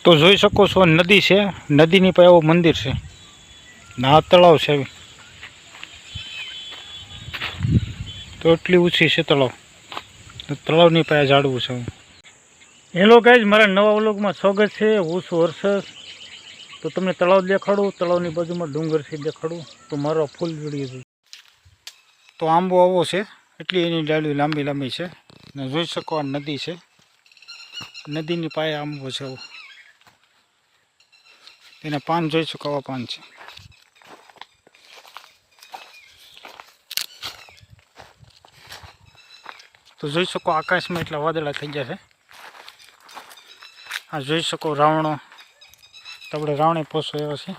તો જોઈ શકો છો નદી છે, નદીની પાસે આવું મંદિર છે, ના તળાવ છે, તો એટલી ઊંચી છે તળાવ, તળાવની પાસે ઝાડવું છે. હેલો ગાઈઝ, મારા નવા વ્લોગમાં સ્વાગત છે. હું છું હર્ષદ. તો તમને તળાવ દેખાડું, તળાવની બાજુમાં ડુંગરથી દેખાડું, તો મારો ફૂલ વિડીયો જોઈ. તો આંબો આવો છે, એટલી એની ડાળીઓ લાંબી લાંબી છે, ને જોઈ શકો આ નદી છે, નદીની પાસે આંબો છે. એના પાન જોઈ શકો, આવા પાન છે. તો જોઈ શકો આકાશમાં એટલા વાદળા થઈ ગયા છે. આ જોઈ શકો રાવણો, તો આપણે રાવણે પોસો એવા છે.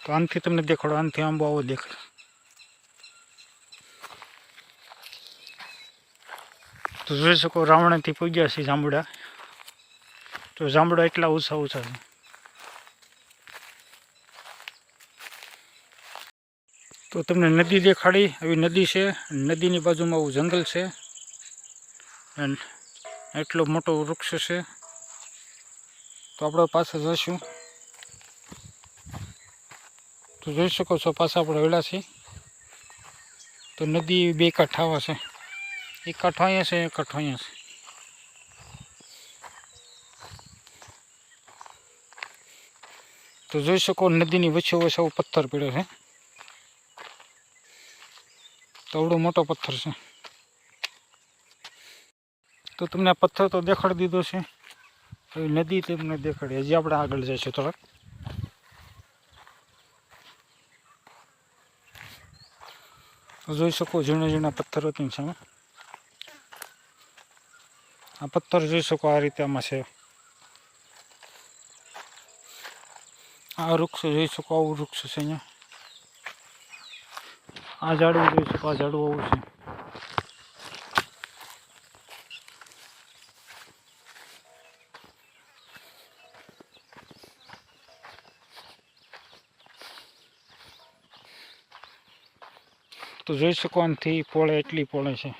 તો આનથી તમને દેખાડો, આનથી આંબો આવો દેખાય. તો જોઈ શકો રાવણેથી પૂગ્યા છે જાંબુડા, તો જાંબુડા એટલા ઊંચા ઊંચા છે. તો તમને નદી દેખાડી, આવી નદી છે, નદીની બાજુમાં આવું જંગલ છે, એટલો મોટો વૃક્ષ છે. તો આપણે પાસે જઈશું, તો જોઈ શકો છો પાછા આપણે વેળા છીએ. તો નદી બે કાંઠા છે, એક કાંઠો અહીંયા છે, એક કાંઠો અહીંયા છે. તો જોઈ શકો નદીની વચ્ચે વચ્ચે આવો પથ્થર પડ્યો છે, તવડો મોટો પથ્થર છે. તો તમને આ પથ્થર તો દેખાડી દીધો છે, એ નદી તમને દેખાડી. હજી આપણે આગળ જઈશું થોડાક. જોઈ શકો ઝીણા ઝીણા પથ્થરો છે. આ પથ્થર જોઈ શકો આ રીતે આમાં છે. આ વૃક્ષ જોઈ શકો, આવું વૃક્ષ છે અહીંયા. આ ઝાડવું જોઈ શકો, આ ઝાડવું આવું છે. તો જોઈ શકો આનાથી પોળે એટલી પોળે છે.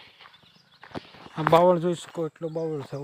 આ બાવળ જોઈ શકો, એટલો બાવળ છે.